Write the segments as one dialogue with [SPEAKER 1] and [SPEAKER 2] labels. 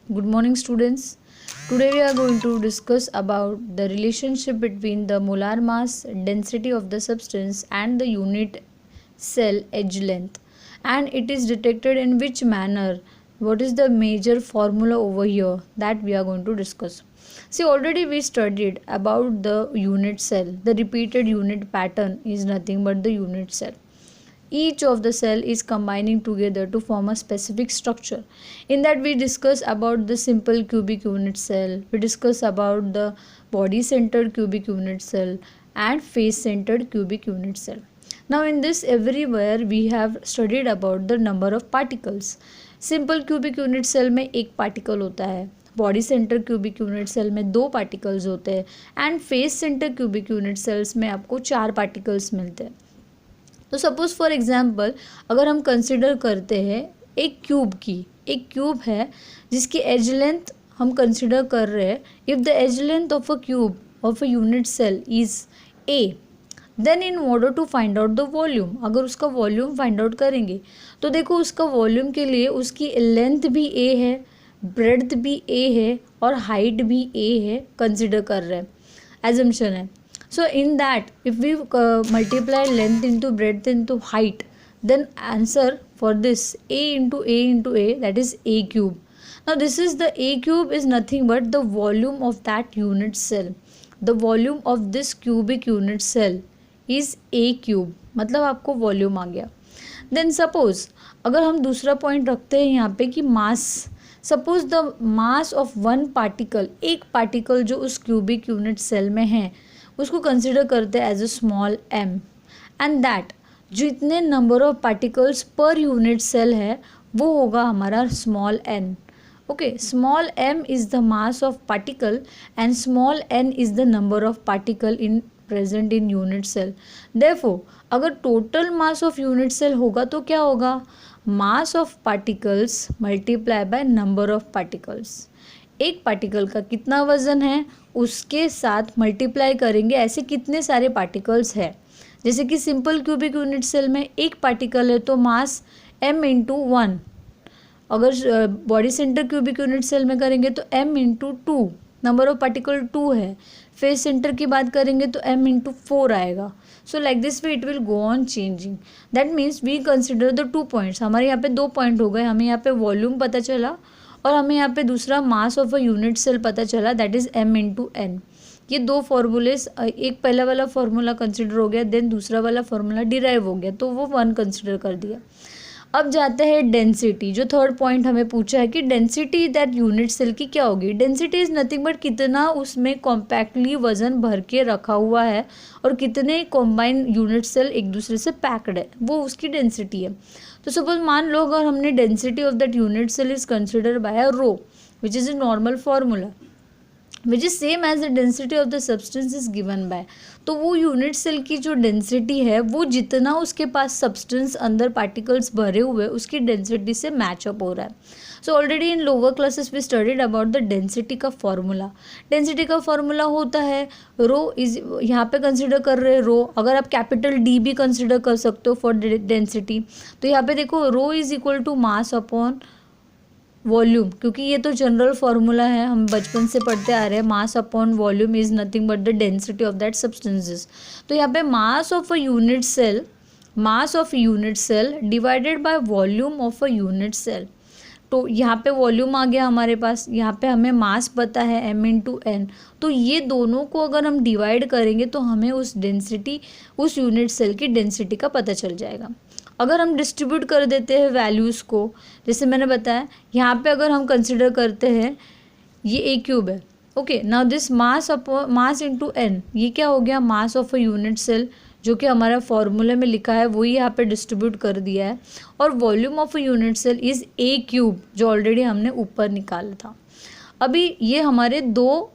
[SPEAKER 1] Good morning, students. Today we are going to discuss about the relationship between the molar mass, density of the substance and the unit cell edge length, and it is detected in which manner. What is the major formula over here that we are going to discuss? See, already we studied about the unit cell. The repeated unit pattern is nothing but the unit cell. Each of the cell is combining together to form a specific structure. In that we discuss about the simple cubic unit cell, we discuss about the body centered cubic unit cell and face centered cubic unit cell. Now in this everywhere we have studied about the number of particles. Simple cubic unit cell में एक particle होता है, body centre cubic unit cell में 2 particles होते हैं and face centre cubic unit cells में आपको 4 particles मिलते हैं. तो सपोज फॉर एग्जांपल अगर हम कंसिडर करते हैं एक क्यूब है जिसकी एज लेंथ हम कंसिडर कर रहे हैं. If the edge length of a cube of a unit cell is a, then in order to find out the volume, अगर उसका वॉल्यूम फाइंड आउट करेंगे तो देखो उसका वॉल्यूम के लिए उसकी लेंथ भी ए है, ब्रेड्थ भी ए है और हाइट भी ए है, कंसिडर कर रहे हैं, एजम्पशन है. So in that if we multiply length into breadth into height, then answer for this a into a that is a cube. Now this is the a cube is nothing but the volume of that unit cell. The volume of this cubic unit cell is a cube. मतलब आपको volume आ गया. Then suppose अगर हम दूसरा point रखते हैं यहाँ पे कि mass, suppose the mass of one particle, एक पार्टिकल जो उस क्यूबिक यूनिट सेल में है उसको कंसिडर करते हैं as a small m, and that जितने number of particles per unit cell है वो होगा हमारा small n. Okay, small m is the mass of particle and small n is the number of particle in present in unit cell. Therefore अगर total mass of unit cell होगा तो क्या होगा, mass of particles multiply by number of particles. एक particle का कितना वज़न है उसके साथ मल्टीप्लाई करेंगे ऐसे कितने सारे पार्टिकल्स है. जैसे कि सिंपल क्यूबिक यूनिट सेल में एक पार्टिकल है तो मास m इंटू 1, अगर body centre cubic unit cell में करेंगे तो m into 2, number of particle 2 है. फेस सेंटर की बात करेंगे तो m इंटू 4 आएगा. So like this way it will go on changing. That means we consider the 2 points. हमारे यहाँ पे 2 पॉइंट हो गए, हमें यहाँ पे वॉल्यूम पता चला और हमें यहाँ पे दूसरा mass of a unit cell पता चला, that is m into N. ये 2 फॉर्मूलेस, एक पहला वाला फार्मूला कंसिडर हो गया, देन दूसरा वाला फार्मूला डिराइव हो गया तो वो 1 कंसिडर कर दिया. अब जाते हैं डेंसिटी, जो थर्ड पॉइंट हमें पूछा है कि डेंसिटी दैट यूनिट सेल की क्या होगी. डेंसिटी इज़ नथिंग बट कितना उसमें कॉम्पैक्टली वजन भर के रखा हुआ है और कितने कॉम्बाइन यूनिट सेल एक दूसरे से पैक्ड है, वो उसकी डेंसिटी है. तो सपोज मान लो अगर हमने density of that unit cell is consider by a rho which is a normal formula which is same as the density of the substance is given by, तो वो यूनिट सेल की जो डेंसिटी है वो जितना उसके पास सब्सटेंस अंदर particles भरे हुए उसकी डेंसिटी से मैच अप हो रहा है. So already in lower classes we studied about the density का फॉर्मूला. डेंसिटी का फॉर्मूला होता है रो इज, यहाँ पे कंसिडर कर रहे हैं रो, अगर आप कैपिटल डी भी कंसिडर कर सकते हो फॉर डेंसिटी. तो यहाँ पे देखो rho is equal to mass upon volume, क्योंकि ये तो जनरल फार्मूला है, हम बचपन से पढ़ते आ रहे हैं. Mass upon volume is nothing but the density of that substances. तो यहाँ पे mass of a unit cell divided by volume of a unit cell. तो यहाँ पे वॉल्यूम आ गया हमारे पास, यहाँ पे हमें मास पता है m इंटू एन. तो ये दोनों को अगर हम डिवाइड करेंगे तो हमें उस डेंसिटी, उस यूनिट सेल की डेंसिटी का पता चल जाएगा. अगर हम डिस्ट्रीब्यूट कर देते हैं वैल्यूज़ को, जैसे मैंने बताया यहाँ पे अगर हम कंसिडर करते हैं ये ए क्यूब है. Okay, now this mass into N, ये क्या हो गया, mass of a unit cell, जो कि हमारा फॉर्मूले में लिखा है वही यहाँ पे डिस्ट्रीब्यूट कर दिया है. और volume of a unit cell is a cube, जो ऑलरेडी हमने ऊपर निकाला था. अभी ये हमारे 2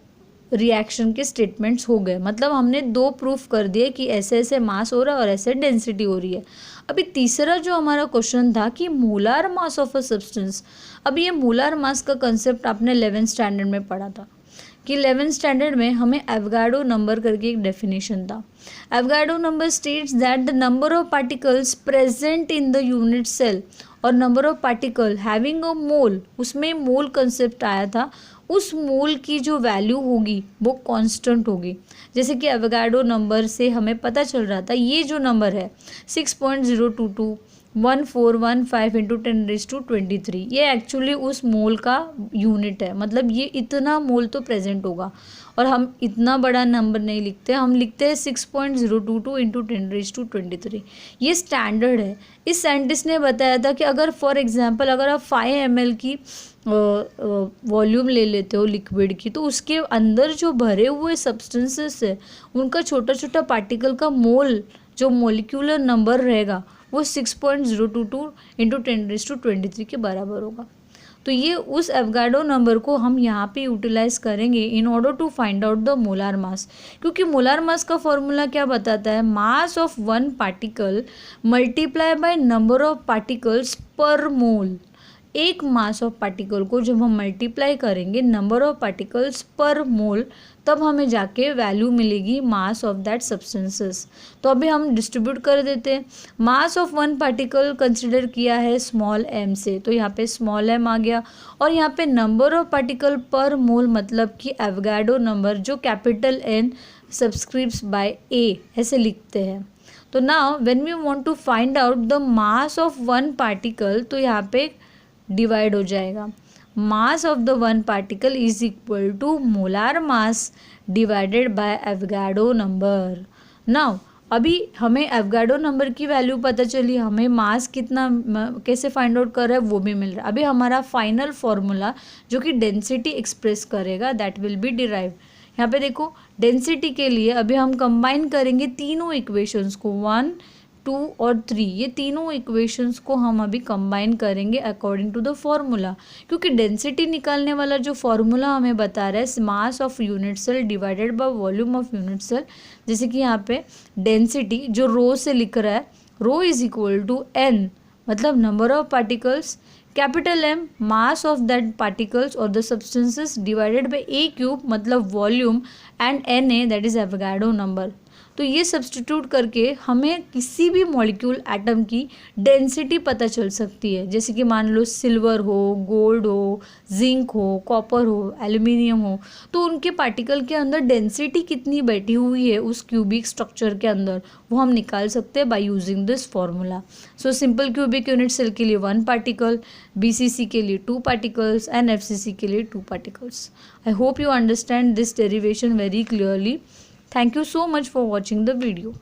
[SPEAKER 1] रिएक्शन के स्टेटमेंट्स हो गए, मतलब हमने 2 प्रूफ कर दिए कि ऐसे ऐसे मास हो रहा है और ऐसे डेंसिटी हो रही है. अभी तीसरा जो हमारा क्वेश्चन था कि molar mass of a substance. अभी ये मोलार मास का कंसेप्ट आपने 11th स्टैंडर्ड में पढ़ा था कि 11th स्टैंडर्ड में हमें एवोगाड्रो नंबर करके एक डेफिनेशन था. Avogadro number states that the number of particles present in the unit cell और number of particle having a mole, उसमें मोल कंसेप्ट आया था, उस मोल की जो वैल्यू होगी वो कांस्टेंट होगी। जैसे कि एवोगाड्रो नंबर से हमें पता चल रहा था ये जो नंबर है 6.0221415 इंटू 10⁻23, ये एक्चुअली उस मोल का यूनिट है, मतलब ये इतना मोल तो प्रेजेंट होगा। और हम इतना बड़ा नंबर नहीं लिखते, हम लिखते हैं 6.022 इंटू 10⁻23, ये स्टैंडर्ड है। इस साइंटिस्ट ने बताया था कि अगर फॉर एग्जांपल अगर आप 5 ml की वॉल्यूम ले लेते हो लिक्विड की, तो उसके अंदर जो भरे हुए सब्सटेंसेस है उनका छोटा छोटा पार्टिकल का मोल जो मोलिक्यूलर नंबर रहेगा वो 6.022 इंटू 10⁻23 के बराबर होगा। तो ये उस एवोगाड्रो नंबर को हम यहाँ पे यूटिलाइज करेंगे in order to find out the molar mass, क्योंकि मोलार मास का फॉर्मूला क्या बताता है, mass of one particle multiply by number of particles per mole. एक मास ऑफ पार्टिकल को जब हम मल्टीप्लाई करेंगे नंबर ऑफ पार्टिकल्स पर मोल, तब हमें जाके वैल्यू मिलेगी मास ऑफ दैट सब्सटेंसेस। तो अभी हम डिस्ट्रीब्यूट कर देते हैं। मास ऑफ वन पार्टिकल कंसिडर किया है स्मॉल m से, तो यहाँ पे स्मॉल m आ गया, और यहाँ पे नंबर ऑफ पार्टिकल पर मोल मतलब कि एवोगाड्रो नंबर जो capital N subscripts by A ऐसे लिखते हैं। तो now when we want to find out the mass of one particle, तो यहाँ पे डिवाइड हो जाएगा, mass of the one particle is equal to molar mass divided by Avogadro number. Now अभी हमें एवोगाड्रो नंबर की वैल्यू पता चली, हमें मास कितना कैसे फाइंड आउट कर रहा है वो भी मिल रहा है। अभी हमारा फाइनल फॉर्मूला जो कि डेंसिटी एक्सप्रेस करेगा दैट विल बी डिराइव। यहाँ पे देखो डेंसिटी के लिए अभी हम कंबाइन करेंगे तीनों इक्वेशंस को, 1, 2 और 3, ये तीनों इक्वेशंस को हम अभी कंबाइन करेंगे अकॉर्डिंग टू द फॉर्मूला, क्योंकि डेंसिटी निकालने वाला जो फॉर्मूला हमें बता रहा है mass of unit cell divided by volume of unit cell. जैसे कि यहाँ पे डेंसिटी जो रो से लिख रहा है, rho is equal to n मतलब number of particles, capital M mass of that particles और the substances divided by a cube मतलब volume and Na that is Avogadro number. तो ये सब्स्टिट्यूट करके हमें किसी भी मॉलिक्यूल एटम की डेंसिटी पता चल सकती है। जैसे कि मान लो सिल्वर हो, गोल्ड हो, जिंक हो, कॉपर हो, एल्यूमिनियम हो, तो उनके पार्टिकल के अंदर डेंसिटी कितनी बैठी हुई है उस क्यूबिक स्ट्रक्चर के अंदर, वो हम निकाल सकते हैं by using this formula. So simple cubic unit cell के लिए 1 पार्टिकल, BCC के लिए 2 पार्टिकल्स एंड FCC के लिए 2 particles. I hope you understand this derivation very clearly. Thank you so much for watching the video.